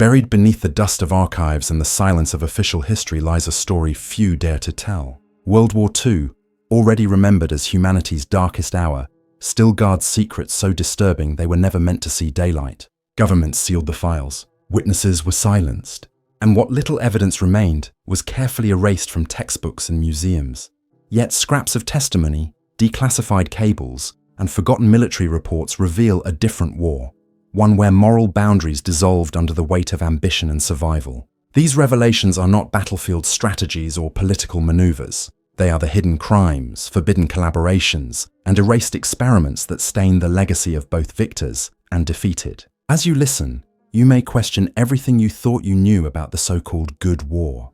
Buried beneath the dust of archives and the silence of official history lies a story few dare to tell. World War II, already remembered as humanity's darkest hour, still guards secrets so disturbing they were never meant to see daylight. Governments sealed the files, witnesses were silenced, and what little evidence remained was carefully erased from textbooks and museums. Yet scraps of testimony, declassified cables, and forgotten military reports reveal a different war, one where moral boundaries dissolved under the weight of ambition and survival. These revelations are not battlefield strategies or political maneuvers. They are the hidden crimes, forbidden collaborations, and erased experiments that stain the legacy of both victors and defeated. As you listen, you may question everything you thought you knew about the so-called good war.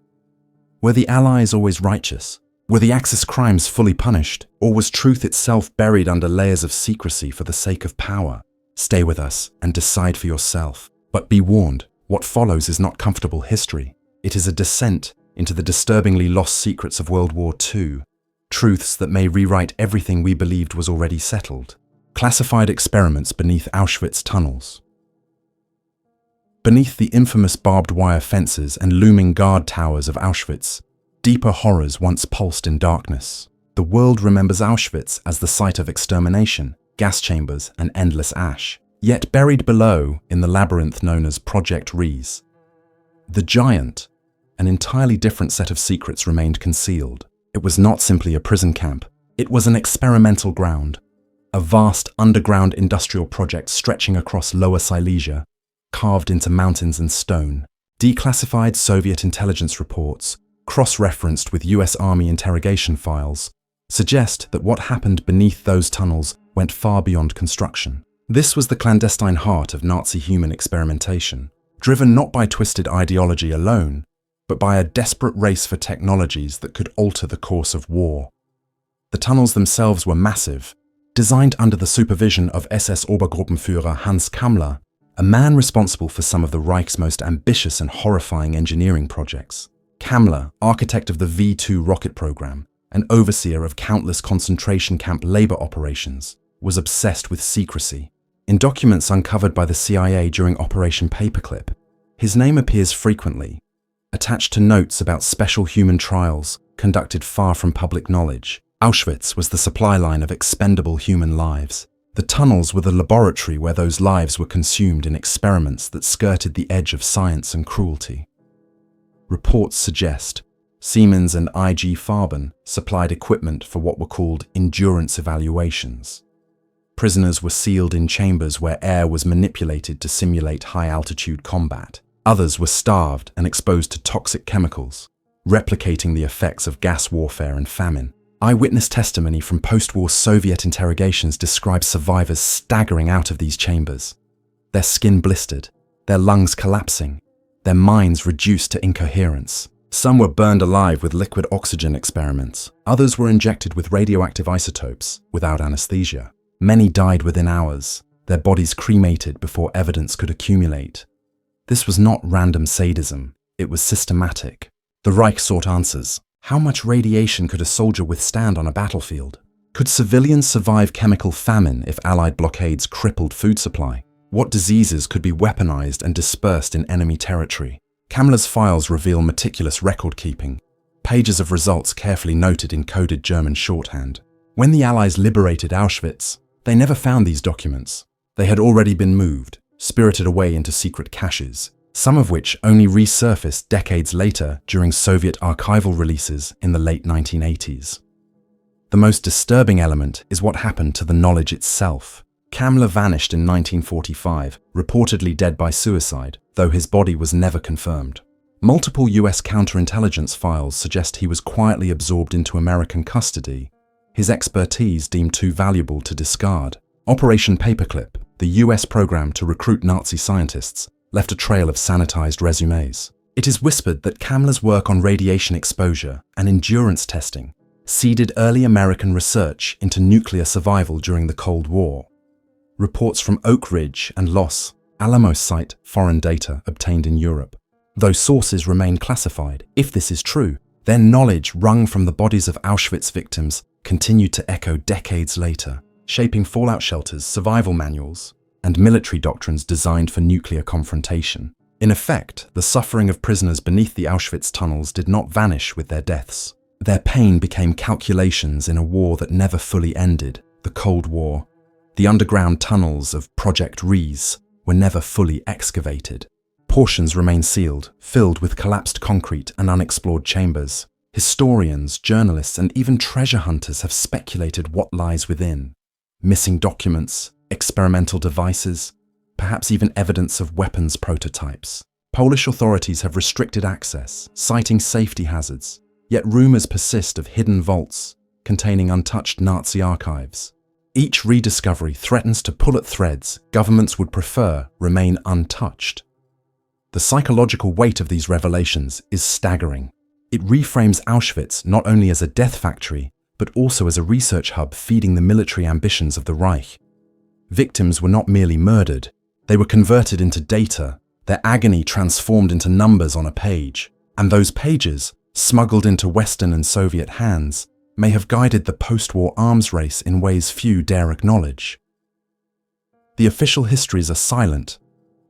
Were the Allies always righteous? Were the Axis crimes fully punished? Or was truth itself buried under layers of secrecy for the sake of power? Stay with us and decide for yourself. But be warned, what follows is not comfortable history. It is a descent into the disturbingly lost secrets of World War II, truths that may rewrite everything we believed was already settled. Classified experiments beneath Auschwitz tunnels. Beneath the infamous barbed wire fences and looming guard towers of Auschwitz, deeper horrors once pulsed in darkness. The world remembers Auschwitz as the site of extermination, gas chambers, and endless ash. Yet buried below, in the labyrinth known as Project Rees, the giant, an entirely different set of secrets remained concealed. It was not simply a prison camp. It was an experimental ground, a vast underground industrial project stretching across Lower Silesia, carved into mountains and stone. Declassified Soviet intelligence reports, cross-referenced with US Army interrogation files, suggest that what happened beneath those tunnels went far beyond construction. This was the clandestine heart of Nazi human experimentation, driven not by twisted ideology alone, but by a desperate race for technologies that could alter the course of war. The tunnels themselves were massive, designed under the supervision of SS Obergruppenführer Hans Kammler, a man responsible for some of the Reich's most ambitious and horrifying engineering projects. Kammler, architect of the V2 rocket program, and overseer of countless concentration camp labor operations, was obsessed with secrecy. In documents uncovered by the CIA during Operation Paperclip, his name appears frequently, attached to notes about special human trials conducted far from public knowledge. Auschwitz was the supply line of expendable human lives. The tunnels were the laboratory where those lives were consumed in experiments that skirted the edge of science and cruelty. Reports suggest Siemens and IG Farben supplied equipment for what were called endurance evaluations. Prisoners were sealed in chambers where air was manipulated to simulate high-altitude combat. Others were starved and exposed to toxic chemicals, replicating the effects of gas warfare and famine. Eyewitness testimony from post-war Soviet interrogations describes survivors staggering out of these chambers, their skin blistered, their lungs collapsing, their minds reduced to incoherence. Some were burned alive with liquid oxygen experiments. Others were injected with radioactive isotopes without anesthesia. Many died within hours, their bodies cremated before evidence could accumulate. This was not random sadism, it was systematic. The Reich sought answers. How much radiation could a soldier withstand on a battlefield? Could civilians survive chemical famine if Allied blockades crippled food supply? What diseases could be weaponized and dispersed in enemy territory? Kammler's files reveal meticulous record-keeping, pages of results carefully noted in coded German shorthand. When the Allies liberated Auschwitz, they never found these documents. They had already been moved, spirited away into secret caches, some of which only resurfaced decades later during Soviet archival releases in the late 1980s. The most disturbing element is what happened to the knowledge itself. Kammler vanished in 1945, reportedly dead by suicide, though his body was never confirmed. Multiple US counterintelligence files suggest he was quietly absorbed into American custody, his expertise deemed too valuable to discard. Operation Paperclip, the US program to recruit Nazi scientists, left a trail of sanitized resumes. It is whispered that Kammler's work on radiation exposure and endurance testing seeded early American research into nuclear survival during the Cold War. Reports from Oak Ridge and Los Alamos cite foreign data obtained in Europe. Though sources remain classified, if this is true, their knowledge wrung from the bodies of Auschwitz victims continued to echo decades later, shaping fallout shelters, survival manuals, and military doctrines designed for nuclear confrontation. In effect, the suffering of prisoners beneath the Auschwitz tunnels did not vanish with their deaths. Their pain became calculations in a war that never fully ended, the Cold War. The underground tunnels of Project Rees were never fully excavated. Portions remain sealed, filled with collapsed concrete and unexplored chambers. Historians, journalists, and even treasure hunters have speculated what lies within. Missing documents, experimental devices, perhaps even evidence of weapons prototypes. Polish authorities have restricted access, citing safety hazards, yet rumors persist of hidden vaults containing untouched Nazi archives. Each rediscovery threatens to pull at threads governments would prefer remain untouched. The psychological weight of these revelations is staggering. It reframes Auschwitz not only as a death factory, but also as a research hub feeding the military ambitions of the Reich. Victims were not merely murdered, they were converted into data, their agony transformed into numbers on a page, and those pages, smuggled into Western and Soviet hands, may have guided the post-war arms race in ways few dare acknowledge. The official histories are silent,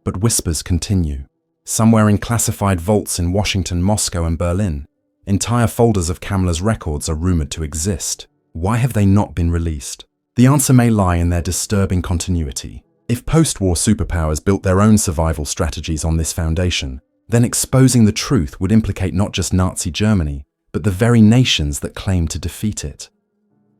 but whispers continue. Somewhere in classified vaults in Washington, Moscow, and Berlin, entire folders of Kamler's records are rumored to exist. Why have they not been released? The answer may lie in their disturbing continuity. If post-war superpowers built their own survival strategies on this foundation, then exposing the truth would implicate not just Nazi Germany, but the very nations that claimed to defeat it.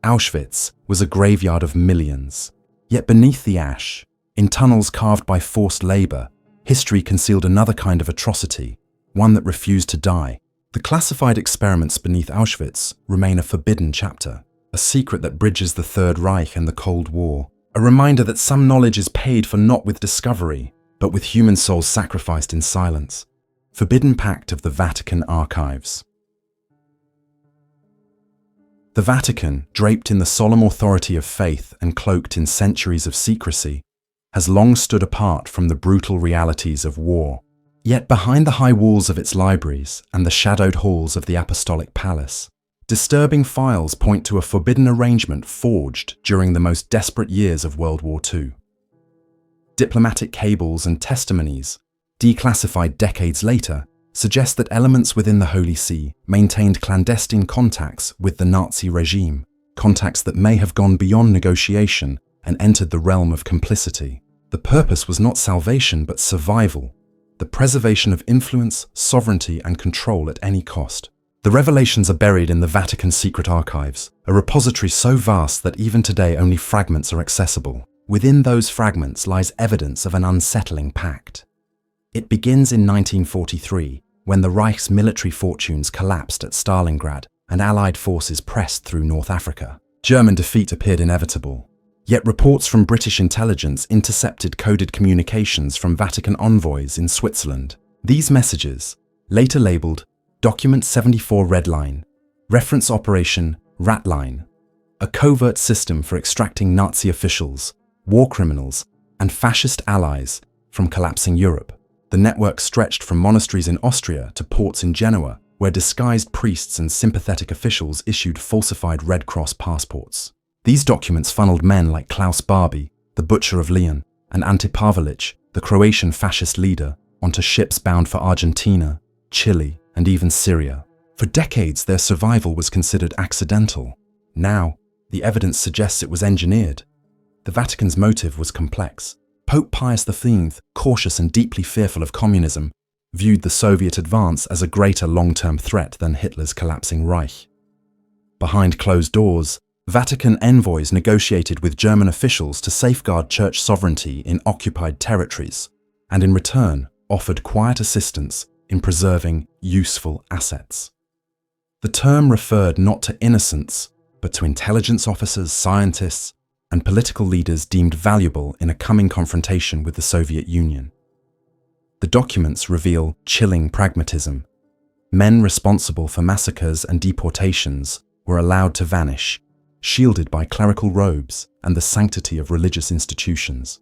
Auschwitz was a graveyard of millions. Yet beneath the ash, in tunnels carved by forced labor, history concealed another kind of atrocity, one that refused to die. The classified experiments beneath Auschwitz remain a forbidden chapter, a secret that bridges the Third Reich and the Cold War, a reminder that some knowledge is paid for not with discovery, but with human souls sacrificed in silence. Forbidden Pact of the Vatican Archives. The Vatican, draped in the solemn authority of faith and cloaked in centuries of secrecy, has long stood apart from the brutal realities of war. Yet behind the high walls of its libraries and the shadowed halls of the Apostolic Palace, disturbing files point to a forbidden arrangement forged during the most desperate years of World War II. Diplomatic cables and testimonies, declassified decades later, suggest that elements within the Holy See maintained clandestine contacts with the Nazi regime, contacts that may have gone beyond negotiation and entered the realm of complicity. The purpose was not salvation but survival, the preservation of influence, sovereignty, and control at any cost. The revelations are buried in the Vatican's secret archives, a repository so vast that even today only fragments are accessible. Within those fragments lies evidence of an unsettling pact. It begins in 1943, when the Reich's military fortunes collapsed at Stalingrad and Allied forces pressed through North Africa. German defeat appeared inevitable. Yet reports from British intelligence intercepted coded communications from Vatican envoys in Switzerland. These messages, later labelled Document 74 Red Line, reference Operation Rat Line, a covert system for extracting Nazi officials, war criminals, and fascist allies from collapsing Europe. The network stretched from monasteries in Austria to ports in Genoa, where disguised priests and sympathetic officials issued falsified Red Cross passports. These documents funneled men like Klaus Barbie, the butcher of Lyon, and Ante Pavelic, the Croatian fascist leader, onto ships bound for Argentina, Chile, and even Syria. For decades, their survival was considered accidental. Now, the evidence suggests it was engineered. The Vatican's motive was complex. Pope Pius X, cautious and deeply fearful of communism, viewed the Soviet advance as a greater long-term threat than Hitler's collapsing Reich. Behind closed doors, Vatican envoys negotiated with German officials to safeguard church sovereignty in occupied territories, and in return offered quiet assistance in preserving useful assets. The term referred not to innocents, but to intelligence officers, scientists, and political leaders deemed valuable in a coming confrontation with the Soviet Union. The documents reveal chilling pragmatism. Men responsible for massacres and deportations were allowed to vanish, shielded by clerical robes and the sanctity of religious institutions.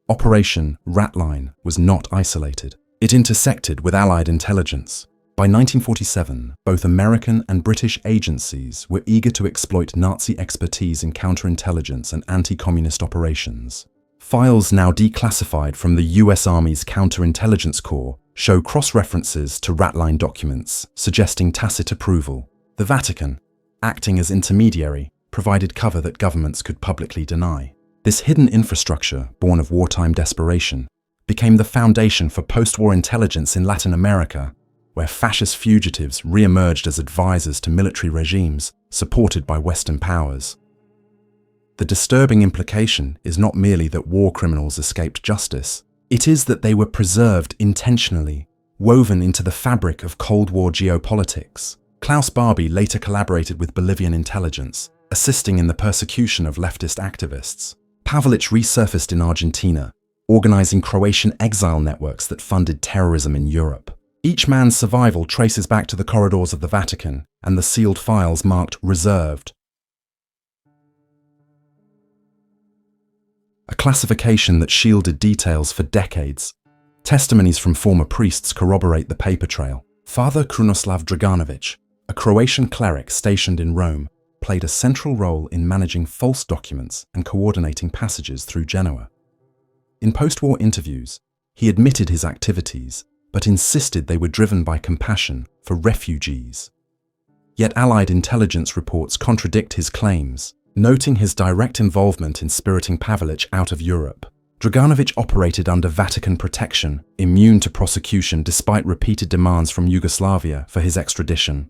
Operation Rat Line was not isolated. It intersected with Allied intelligence. By 1947, both American and British agencies were eager to exploit Nazi expertise in counterintelligence and anti-communist operations. Files now declassified from the US Army's Counterintelligence Corps show cross-references to Ratline documents, suggesting tacit approval. The Vatican, acting as intermediary, provided cover that governments could publicly deny. This hidden infrastructure, born of wartime desperation, became the foundation for post-war intelligence in Latin America, where fascist fugitives re-emerged as advisors to military regimes supported by Western powers. The disturbing implication is not merely that war criminals escaped justice, it is that they were preserved intentionally, woven into the fabric of Cold War geopolitics. Klaus Barbie later collaborated with Bolivian intelligence, assisting in the persecution of leftist activists. Pavelic resurfaced in Argentina, organizing Croatian exile networks that funded terrorism in Europe. Each man's survival traces back to the corridors of the Vatican and the sealed files marked reserved. A classification that shielded details for decades. Testimonies from former priests corroborate the paper trail. Father Krunoslav Draganovic, a Croatian cleric stationed in Rome, played a central role in managing false documents and coordinating passages through Genoa. In post-war interviews, he admitted his activities, but insisted they were driven by compassion for refugees. Yet Allied intelligence reports contradict his claims, noting his direct involvement in spiriting Pavelic out of Europe. Draganovic operated under Vatican protection, immune to prosecution despite repeated demands from Yugoslavia for his extradition.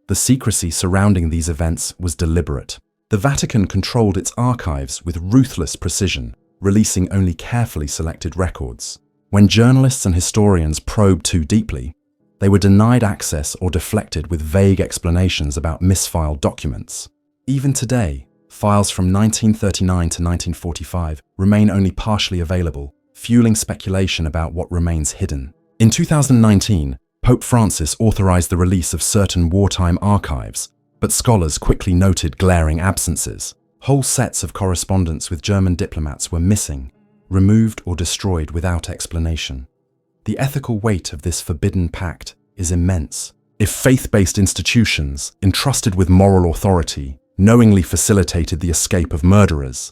The secrecy surrounding these events was deliberate. The Vatican controlled its archives with ruthless precision, releasing only carefully selected records. When journalists and historians probed too deeply, they were denied access or deflected with vague explanations about misfiled documents. Even today, files from 1939 to 1945 remain only partially available, fueling speculation about what remains hidden. In 2019, Pope Francis authorized the release of certain wartime archives, but scholars quickly noted glaring absences. Whole sets of correspondence with German diplomats were missing, removed or destroyed without explanation. The ethical weight of this forbidden pact is immense. If faith-based institutions, entrusted with moral authority, knowingly facilitated the escape of murderers,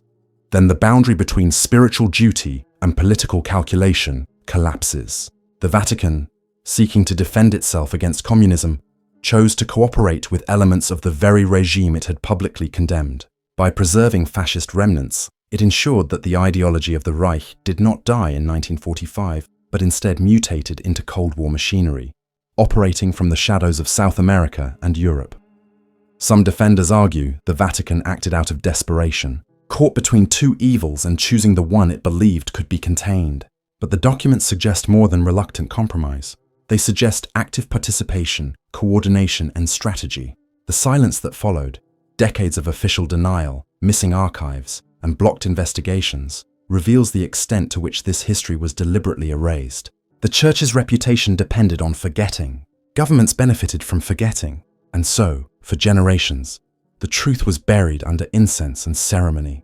then the boundary between spiritual duty and political calculation collapses. The Vatican, seeking to defend itself against communism, chose to cooperate with elements of the very regime it had publicly condemned. By preserving fascist remnants, it ensured that the ideology of the Reich did not die in 1945, but instead mutated into Cold War machinery, operating from the shadows of South America and Europe. Some defenders argue the Vatican acted out of desperation, caught between two evils and choosing the one it believed could be contained. But the documents suggest more than reluctant compromise. They suggest active participation, coordination, and strategy. The silence that followed, decades of official denial, missing archives, and blocked investigations, reveals the extent to which this history was deliberately erased. The Church's reputation depended on forgetting. Governments benefited from forgetting. And so, for generations, the truth was buried under incense and ceremony.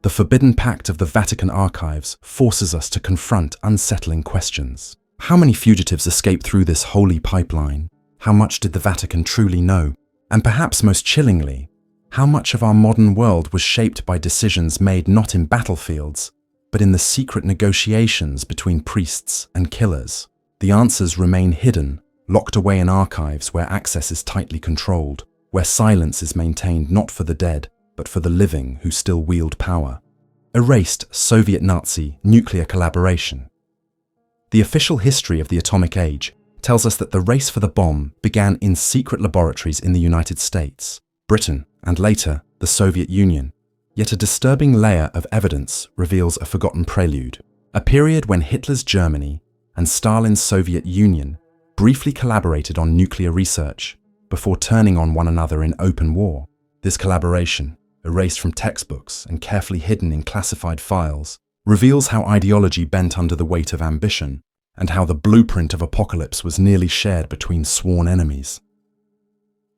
The forbidden pact of the Vatican archives forces us to confront unsettling questions. How many fugitives escaped through this holy pipeline? How much did the Vatican truly know? And perhaps most chillingly, how much of our modern world was shaped by decisions made not in battlefields, but in the secret negotiations between priests and killers? The answers remain hidden, locked away in archives where access is tightly controlled, where silence is maintained not for the dead, but for the living who still wield power. Erased Soviet-Nazi nuclear collaboration. The official history of the atomic age tells us that the race for the bomb began in secret laboratories in the United States, Britain, and later, the Soviet Union. Yet a disturbing layer of evidence reveals a forgotten prelude, a period when Hitler's Germany and Stalin's Soviet Union briefly collaborated on nuclear research before turning on one another in open war. This collaboration, erased from textbooks and carefully hidden in classified files, reveals how ideology bent under the weight of ambition and how the blueprint of apocalypse was nearly shared between sworn enemies.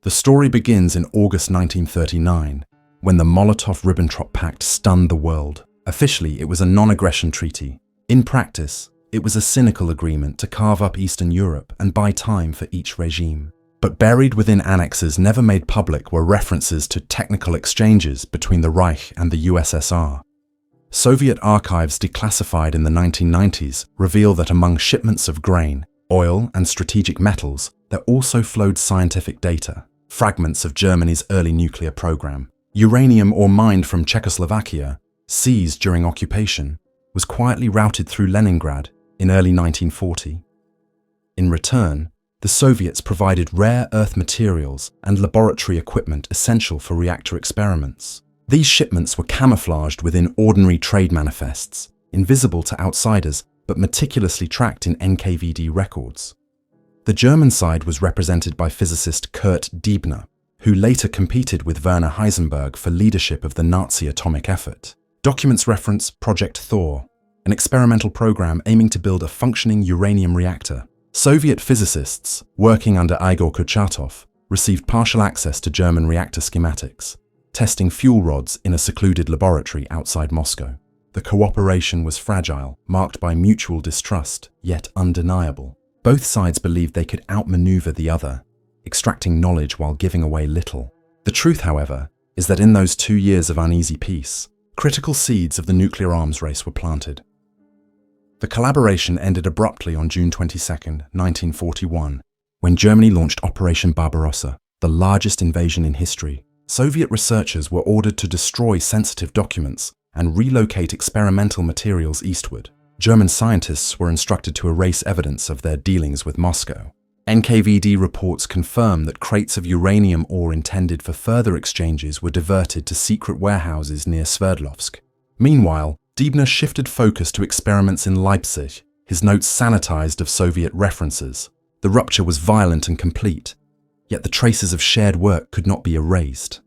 The story begins in August 1939, when the Molotov-Ribbentrop Pact stunned the world. Officially, it was a non-aggression treaty. In practice, it was a cynical agreement to carve up Eastern Europe and buy time for each regime. But buried within annexes never made public were references to technical exchanges between the Reich and the USSR. Soviet archives declassified in the 1990s reveal that among shipments of grain, oil, and strategic metals, there also flowed scientific data, fragments of Germany's early nuclear program. Uranium ore mined from Czechoslovakia, seized during occupation, was quietly routed through Leningrad in early 1940. In return, the Soviets provided rare earth materials and laboratory equipment essential for reactor experiments. These shipments were camouflaged within ordinary trade manifests, invisible to outsiders but meticulously tracked in NKVD records. The German side was represented by physicist Kurt Diebner, who later competed with Werner Heisenberg for leadership of the Nazi atomic effort. Documents reference Project Thor, an experimental program aiming to build a functioning uranium reactor. Soviet physicists, working under Igor Kurchatov, received partial access to German reactor schematics, testing fuel rods in a secluded laboratory outside Moscow. The cooperation was fragile, marked by mutual distrust, yet undeniable. Both sides believed they could outmaneuver the other, extracting knowledge while giving away little. The truth, however, is that in those 2 years of uneasy peace, critical seeds of the nuclear arms race were planted. The collaboration ended abruptly on June 22, 1941, when Germany launched Operation Barbarossa, the largest invasion in history. Soviet researchers were ordered to destroy sensitive documents and relocate experimental materials eastward. German scientists were instructed to erase evidence of their dealings with Moscow. NKVD reports confirm that crates of uranium ore intended for further exchanges were diverted to secret warehouses near Sverdlovsk. Meanwhile, Diebner shifted focus to experiments in Leipzig, his notes sanitized of Soviet references. The rupture was violent and complete, yet the traces of shared work could not be erased.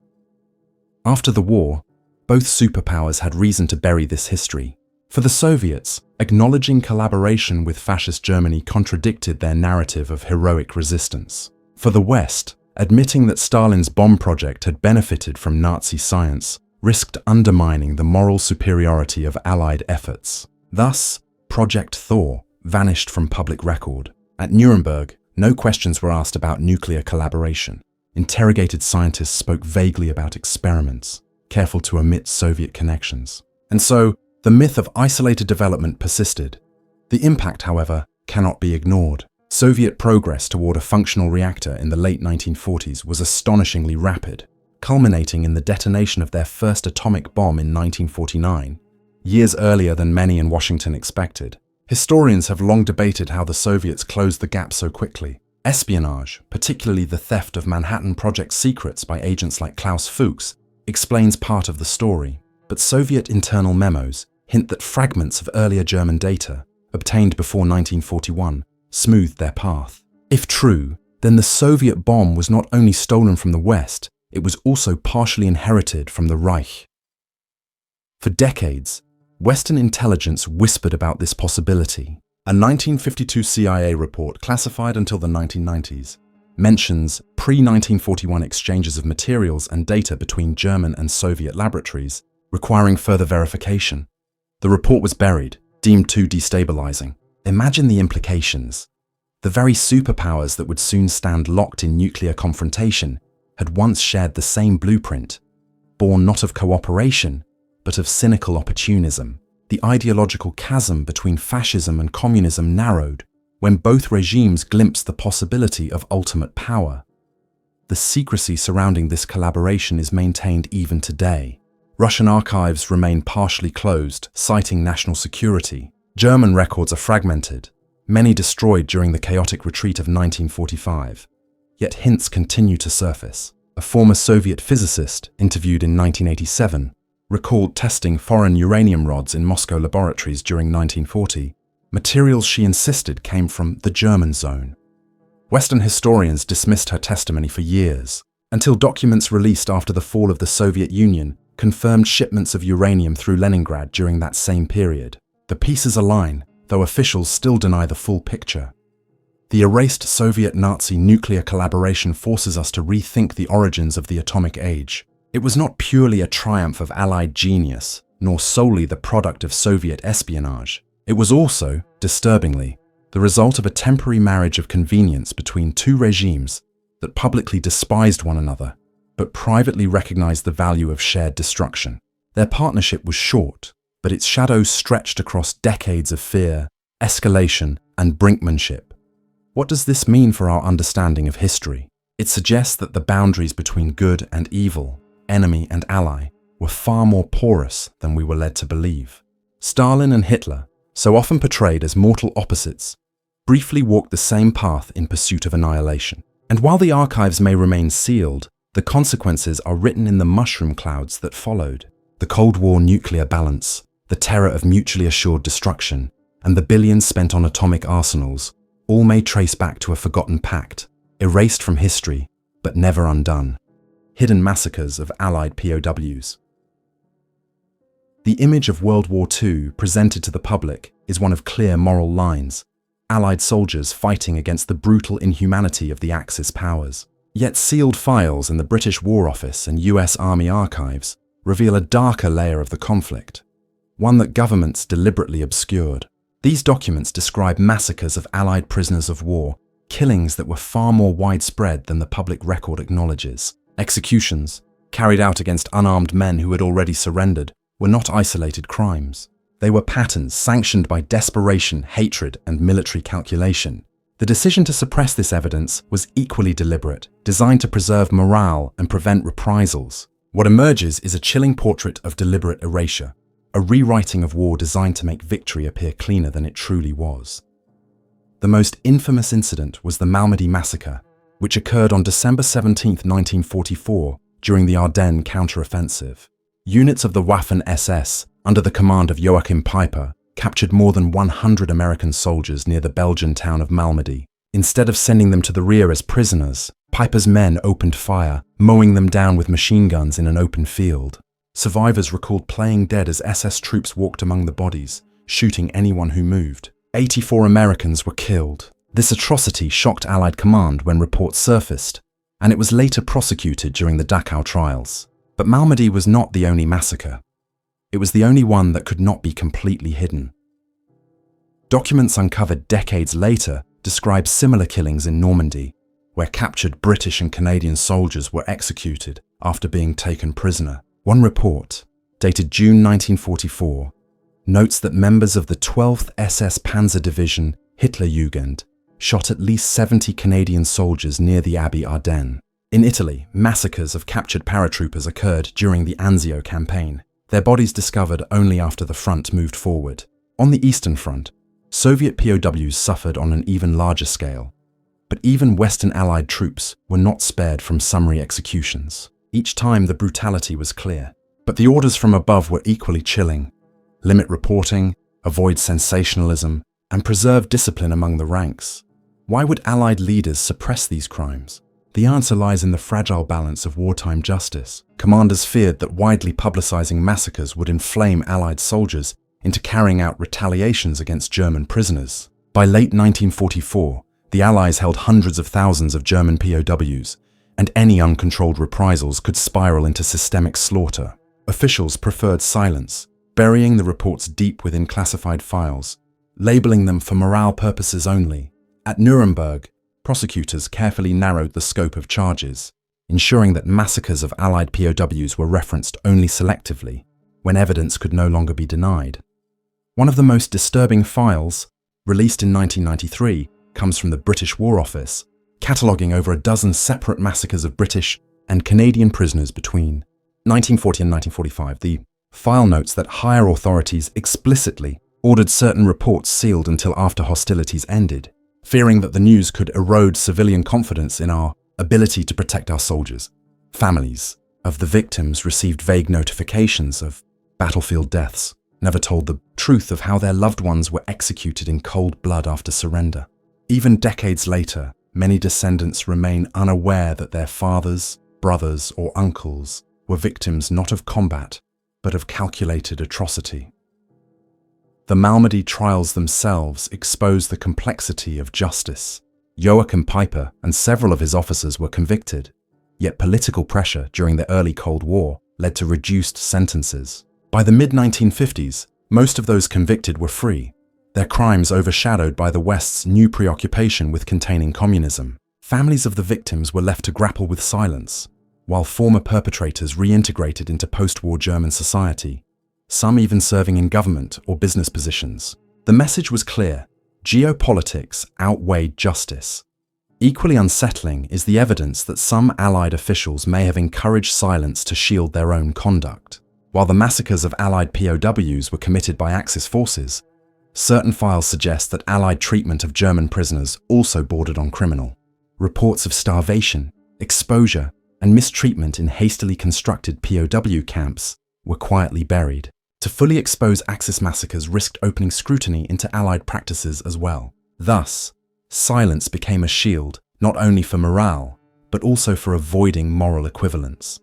After the war, both superpowers had reason to bury this history. For the Soviets, acknowledging collaboration with fascist Germany contradicted their narrative of heroic resistance. For the West, admitting that Stalin's bomb project had benefited from Nazi science risked undermining the moral superiority of Allied efforts. Thus, Project Thor vanished from public record. At Nuremberg, no questions were asked about nuclear collaboration. Interrogated scientists spoke vaguely about experiments, careful to omit Soviet connections. And so, the myth of isolated development persisted. The impact, however, cannot be ignored. Soviet progress toward a functional reactor in the late 1940s was astonishingly rapid, culminating in the detonation of their first atomic bomb in 1949, years earlier than many in Washington expected. Historians have long debated how the Soviets closed the gap so quickly. Espionage, particularly the theft of Manhattan Project secrets by agents like Klaus Fuchs, explains part of the story, but Soviet internal memos hint that fragments of earlier German data, obtained before 1941, smoothed their path. If true, then the Soviet bomb was not only stolen from the West, it was also partially inherited from the Reich. For decades, Western intelligence whispered about this possibility. A 1952 CIA report, classified until the 1990s, mentions pre-1941 exchanges of materials and data between German and Soviet laboratories, requiring further verification. The report was buried, deemed too destabilizing. Imagine the implications. The very superpowers that would soon stand locked in nuclear confrontation had once shared the same blueprint, born not of cooperation, but of cynical opportunism. The ideological chasm between fascism and communism narrowed when both regimes glimpsed the possibility of ultimate power. The secrecy surrounding this collaboration is maintained even today. Russian archives remain partially closed, citing national security. German records are fragmented, many destroyed during the chaotic retreat of 1945. Yet hints continue to surface. A former Soviet physicist, interviewed in 1987, recalled testing foreign uranium rods in Moscow laboratories during 1940. Materials she insisted came from the German zone. Western historians dismissed her testimony for years, until documents released after the fall of the Soviet Union confirmed shipments of uranium through Leningrad during that same period. The pieces align, though officials still deny the full picture. The erased Soviet-Nazi nuclear collaboration forces us to rethink the origins of the atomic age. It was not purely a triumph of Allied genius, nor solely the product of Soviet espionage. It was also, disturbingly, the result of a temporary marriage of convenience between two regimes that publicly despised one another, but privately recognized the value of shared destruction. Their partnership was short, but its shadows stretched across decades of fear, escalation, and brinkmanship. What does this mean for our understanding of history? It suggests that the boundaries between good and evil, enemy and ally, were far more porous than we were led to believe. Stalin and Hitler, so often portrayed as mortal opposites, briefly walked the same path in pursuit of annihilation. And while the archives may remain sealed, the consequences are written in the mushroom clouds that followed. The Cold War nuclear balance, the terror of mutually assured destruction, and the billions spent on atomic arsenals all may trace back to a forgotten pact, erased from history, but never undone. Hidden massacres of Allied POWs. The image of World War II presented to the public is one of clear moral lines, Allied soldiers fighting against the brutal inhumanity of the Axis powers. Yet sealed files in the British War Office and US Army archives reveal a darker layer of the conflict, one that governments deliberately obscured. These documents describe massacres of Allied prisoners of war, killings that were far more widespread than the public record acknowledges. Executions, carried out against unarmed men who had already surrendered, were not isolated crimes. They were patterns sanctioned by desperation, hatred, and military calculation. The decision to suppress this evidence was equally deliberate, designed to preserve morale and prevent reprisals. What emerges is a chilling portrait of deliberate erasure, a rewriting of war designed to make victory appear cleaner than it truly was. The most infamous incident was the Malmedy massacre, which occurred on December 17, 1944, during the Ardennes counteroffensive. Units of the Waffen-SS, under the command of Joachim Peiper, captured more than 100 American soldiers near the Belgian town of Malmedy. Instead of sending them to the rear as prisoners, Peiper's men opened fire, mowing them down with machine guns in an open field. Survivors recalled playing dead as SS troops walked among the bodies, shooting anyone who moved. 84 Americans were killed. This atrocity shocked Allied command when reports surfaced, and it was later prosecuted during the Dachau trials. But Malmedy was not the only massacre. It was the only one that could not be completely hidden. Documents uncovered decades later describe similar killings in Normandy, where captured British and Canadian soldiers were executed after being taken prisoner. One report, dated June 1944, notes that members of the 12th SS Panzer Division Hitlerjugend shot at least 70 Canadian soldiers near the Abbey Ardennes. In Italy, massacres of captured paratroopers occurred during the Anzio campaign, their bodies discovered only after the front moved forward. On the Eastern Front, Soviet POWs suffered on an even larger scale, but even Western Allied troops were not spared from summary executions. Each time the brutality was clear, but the orders from above were equally chilling. Limit reporting, avoid sensationalism, and preserve discipline among the ranks. Why would Allied leaders suppress these crimes? The answer lies in the fragile balance of wartime justice. Commanders feared that widely publicizing massacres would inflame Allied soldiers into carrying out retaliations against German prisoners. By late 1944, the Allies held hundreds of thousands of German POWs, and any uncontrolled reprisals could spiral into systemic slaughter. Officials preferred silence, burying the reports deep within classified files, labeling them for morale purposes only. At Nuremberg, prosecutors carefully narrowed the scope of charges, ensuring that massacres of Allied POWs were referenced only selectively, when evidence could no longer be denied. One of the most disturbing files, released in 1993, comes from the British War Office, cataloguing over a dozen separate massacres of British and Canadian prisoners between 1940 and 1945. The file notes that higher authorities explicitly ordered certain reports sealed until after hostilities ended, fearing that the news could erode civilian confidence in our ability to protect our soldiers. Families of the victims received vague notifications of battlefield deaths, never told the truth of how their loved ones were executed in cold blood after surrender. Even decades later, many descendants remain unaware that their fathers, brothers, or uncles were victims not of combat, but of calculated atrocity. The Malmedy trials themselves expose the complexity of justice. Joachim Peiper and several of his officers were convicted, yet political pressure during the early Cold War led to reduced sentences. By the mid-1950s, most of those convicted were free, their crimes overshadowed by the West's new preoccupation with containing communism. Families of the victims were left to grapple with silence, while former perpetrators reintegrated into post-war German society. some even serving in government or business positions. The message was clear: geopolitics outweighed justice. Equally unsettling is the evidence that some Allied officials may have encouraged silence to shield their own conduct. While the massacres of Allied POWs were committed by Axis forces, certain files suggest that Allied treatment of German prisoners also bordered on criminal. Reports of starvation, exposure, and mistreatment in hastily constructed POW camps were quietly buried. To fully expose Axis massacres risked opening scrutiny into Allied practices as well. Thus, silence became a shield not only for morale, but also for avoiding moral equivalence.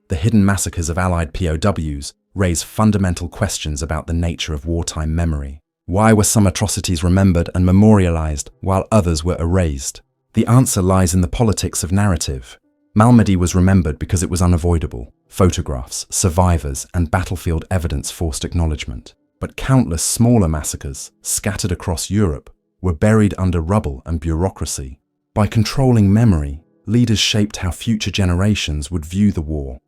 The hidden massacres of Allied POWs raise fundamental questions about the nature of wartime memory. Why were some atrocities remembered and memorialized while others were erased? The answer lies in the politics of narrative. Malmedy was remembered because it was unavoidable. Photographs, survivors, and battlefield evidence forced acknowledgement. But countless smaller massacres, scattered across Europe, were buried under rubble and bureaucracy. By controlling memory, leaders shaped how future generations would view the war.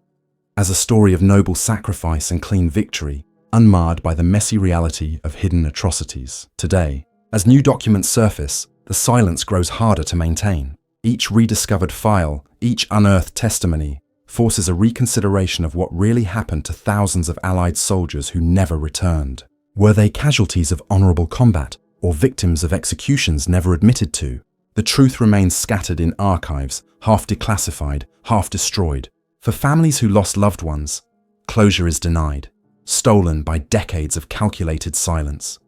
As a story of noble sacrifice and clean victory, unmarred by the messy reality of hidden atrocities. Today, as new documents surface, the silence grows harder to maintain. Each rediscovered file, each unearthed testimony, forces a reconsideration of what really happened to thousands of Allied soldiers who never returned. Were they casualties of honorable combat, or victims of executions never admitted to? The truth remains scattered in archives, half declassified, half destroyed. For families who lost loved ones, closure is denied, stolen by decades of calculated silence.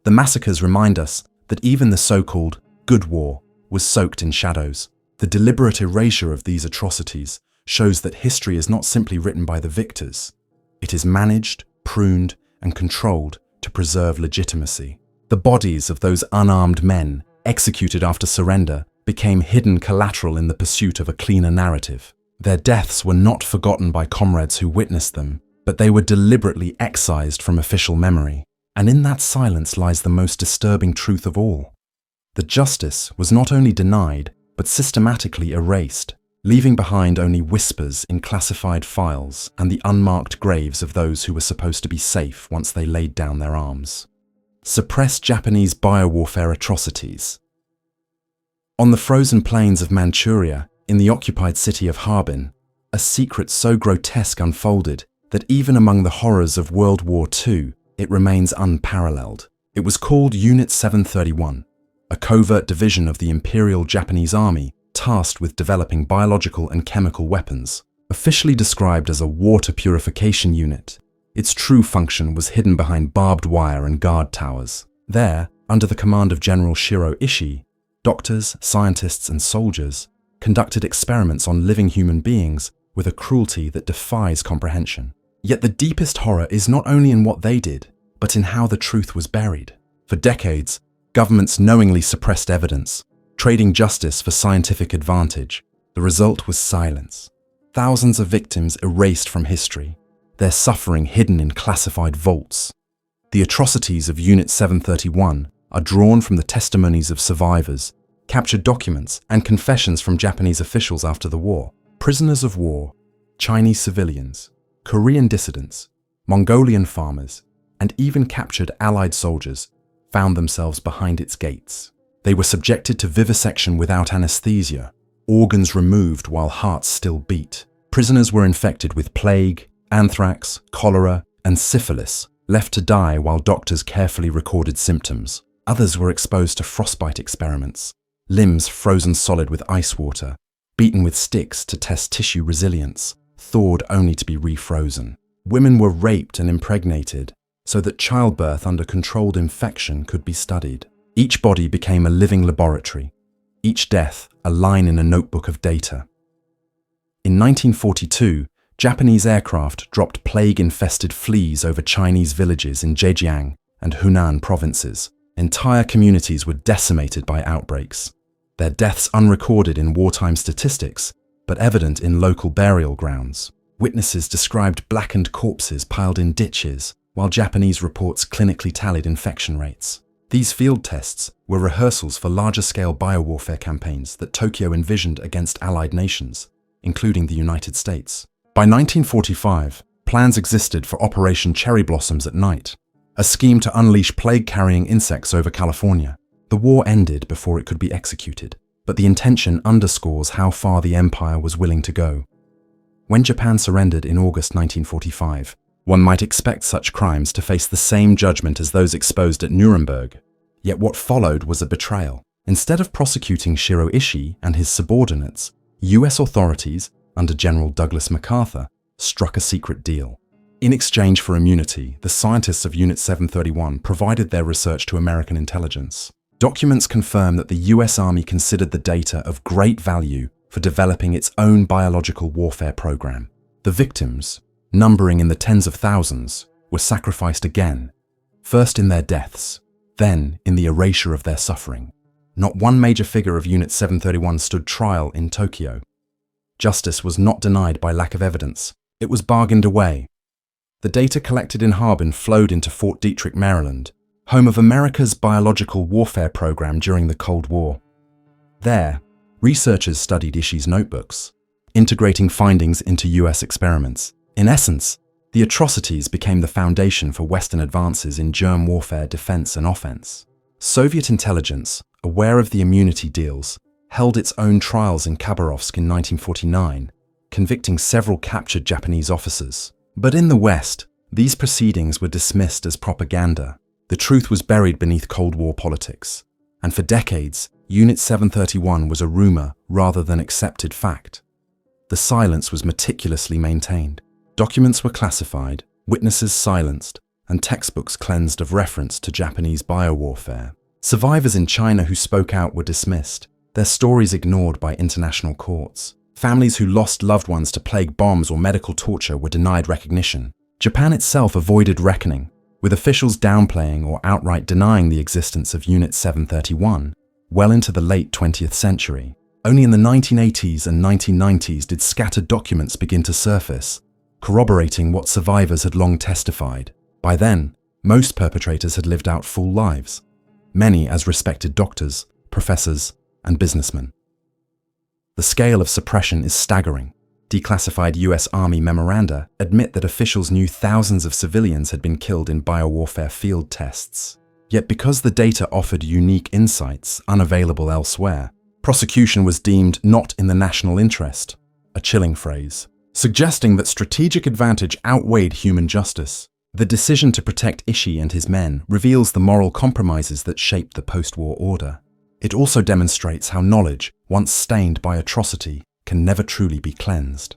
The massacres remind us that even the so-called good war was soaked in shadows. The deliberate erasure of these atrocities shows that history is not simply written by the victors. It is managed, pruned, and controlled to preserve legitimacy. The bodies of those unarmed men, executed after surrender, became hidden collateral in the pursuit of a cleaner narrative. Their deaths were not forgotten by comrades who witnessed them, but they were deliberately excised from official memory. And in that silence lies the most disturbing truth of all. The justice was not only denied, but systematically erased, leaving behind only whispers in classified files and the unmarked graves of those who were supposed to be safe once they laid down their arms. Suppressed Japanese biowarfare atrocities. On the frozen plains of Manchuria, in the occupied city of Harbin, a secret so grotesque unfolded that even among the horrors of World War II, it remains unparalleled. It was called Unit 731, a covert division of the Imperial Japanese Army tasked with developing biological and chemical weapons. Officially described as a water purification unit, its true function was hidden behind barbed wire and guard towers. There, under the command of General Shiro Ishii, doctors, scientists, and soldiers conducted experiments on living human beings with a cruelty that defies comprehension. Yet the deepest horror is not only in what they did, but in how the truth was buried. For decades, governments knowingly suppressed evidence, trading justice for scientific advantage. The result was silence. Thousands of victims erased from history, their suffering hidden in classified vaults. The atrocities of Unit 731 are drawn from the testimonies of survivors, captured documents, and confessions from Japanese officials after the war. Prisoners of war, Chinese civilians, Korean dissidents, Mongolian farmers, and even captured Allied soldiers found themselves behind its gates. They were subjected to vivisection without anesthesia, organs removed while hearts still beat. Prisoners were infected with plague, anthrax, cholera, and syphilis, left to die while doctors carefully recorded symptoms. Others were exposed to frostbite experiments, limbs frozen solid with ice water, beaten with sticks to test tissue resilience, thawed only to be refrozen. Women were raped and impregnated so that childbirth under controlled infection could be studied. Each body became a living laboratory, each death a line in a notebook of data. In 1942, Japanese aircraft dropped plague-infested fleas over Chinese villages in Zhejiang and Hunan provinces. Entire communities were decimated by outbreaks, their deaths unrecorded in wartime statistics, but evident in local burial grounds. Witnesses described blackened corpses piled in ditches, while Japanese reports clinically tallied infection rates. These field tests were rehearsals for larger-scale biowarfare campaigns that Tokyo envisioned against Allied nations, including the United States. By 1945, Plans existed for Operation Cherry Blossoms at night, a scheme to unleash plague-carrying insects over California. The war ended before it could be executed, but the intention underscores how far the empire was willing to go. When Japan surrendered in August 1945, one might expect such crimes to face the same judgment as those exposed at Nuremberg. Yet what followed was a betrayal. Instead of prosecuting Shiro Ishii and his subordinates, US authorities, under General Douglas MacArthur, struck a secret deal. In exchange for immunity, the scientists of Unit 731 provided their research to American intelligence. Documents confirm that the US Army considered the data of great value for developing its own biological warfare program. The victims, numbering in the tens of thousands, were sacrificed again, first in their deaths, then in the erasure of their suffering. Not one major figure of Unit 731 stood trial in Tokyo. Justice was not denied by lack of evidence. It was bargained away. The data collected in Harbin flowed into Fort Detrick, Maryland, home of America's biological warfare program during the Cold War. There, researchers studied Ishii's notebooks, integrating findings into US experiments. In essence, the Atrocities became the foundation for Western advances in germ warfare defense and offense. Soviet intelligence, aware of the immunity deals, held its own trials in Khabarovsk in 1949, convicting several captured Japanese officers. But in the West, these proceedings were dismissed as propaganda. The truth was buried beneath Cold War politics, and for decades, Unit 731 was a rumor rather than accepted fact. The silence was meticulously maintained. Documents were classified, witnesses silenced, and textbooks cleansed of reference to Japanese biowarfare. Survivors in China who spoke out were dismissed, their stories ignored by international courts. Families who lost loved ones to plague bombs or medical torture were denied recognition. Japan itself avoided reckoning, with officials downplaying or outright denying the existence of Unit 731 well into the late 20th century. Only in the 1980s and 1990s did scattered documents begin to surface, corroborating what survivors had long testified. By then, most perpetrators had lived out full lives, many as respected doctors, professors, and businessmen. The scale of suppression is staggering. Declassified US Army memoranda admit that officials knew thousands of civilians had been killed in biowarfare field tests. Yet because the data offered unique insights unavailable elsewhere, prosecution was deemed not in the national interest, a chilling phrase, suggesting that strategic advantage outweighed human justice. The decision to protect Ishii and his men reveals the moral compromises that shaped the post-war order. It also demonstrates how knowledge, once stained by atrocity, can never truly be cleansed.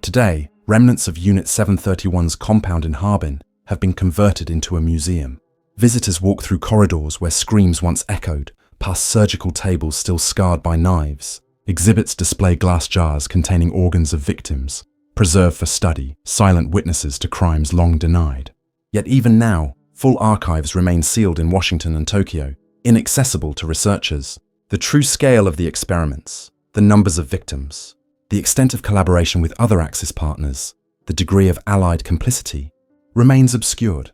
Today, remnants of Unit 731's compound in Harbin have been converted into a museum. Visitors walk through corridors where screams once echoed, past surgical tables still scarred by knives. Exhibits display glass jars containing organs of victims, preserved for study, silent witnesses to crimes long denied. Yet even now, full archives remain sealed in Washington and Tokyo, inaccessible to researchers. The true scale of the experiments, the numbers of victims, the extent of collaboration with other Axis partners, the degree of Allied complicity, remains obscured.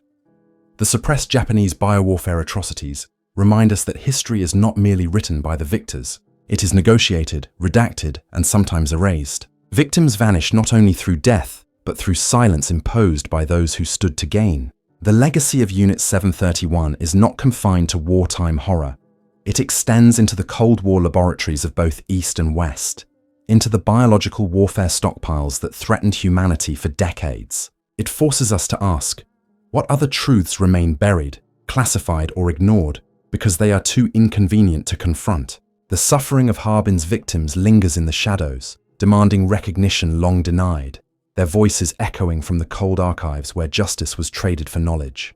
The suppressed Japanese biowarfare atrocities remind us that history is not merely written by the victors. It is negotiated, redacted, and sometimes erased. Victims vanish not only through death, but through silence imposed by those who stood to gain. The legacy of Unit 731 is not confined to wartime horror. It extends into the Cold War laboratories of both East and West, into the biological warfare stockpiles that threatened humanity for decades. It forces us to ask, what other truths remain buried, classified, or ignored because they are too inconvenient to confront? The suffering of Harbin's victims lingers in the shadows, demanding recognition long denied, their voices echoing from the cold archives where justice was traded for knowledge.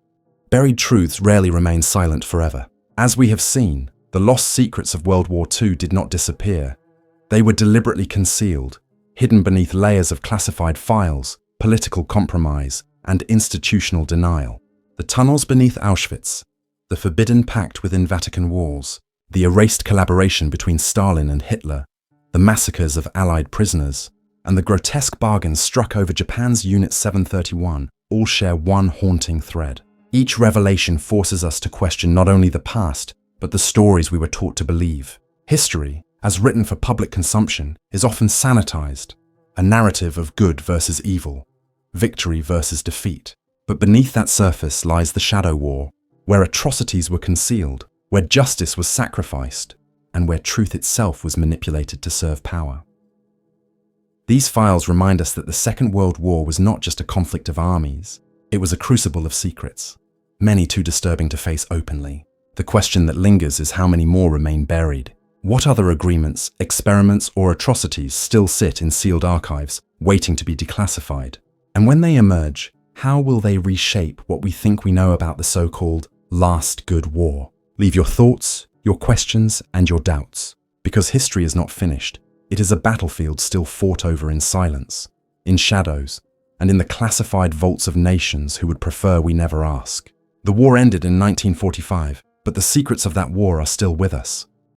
Buried truths rarely remain silent forever. As we have seen, the lost secrets of World War II did not disappear. They were deliberately concealed, hidden beneath layers of classified files, political compromise, and institutional denial. The tunnels beneath Auschwitz, the forbidden pact within Vatican walls, the erased collaboration between Stalin and Hitler, the massacres of Allied prisoners, and the grotesque bargains struck over Japan's Unit 731 all share one haunting thread. Each revelation forces us to question not only the past, but the stories we were taught to believe. History, as written for public consumption, is often sanitized, a narrative of good versus evil, victory versus defeat. But beneath that surface lies the shadow war, where atrocities were concealed, where justice was sacrificed, and where truth itself was manipulated to serve power. These files remind us that the Second World War was not just a conflict of armies, it was a crucible of secrets, many too disturbing to face openly. The question that lingers is how many more remain buried. What other agreements, experiments, or atrocities still sit in sealed archives, waiting to be declassified? And when they emerge, how will they reshape what we think we know about the so-called last good war? Leave your thoughts, your questions, and your doubts, because history is not finished. It is a battlefield still fought over in silence, in shadows, and in the classified vaults of nations who would prefer we never ask. The war ended in 1945, but the secrets of that war are still with us.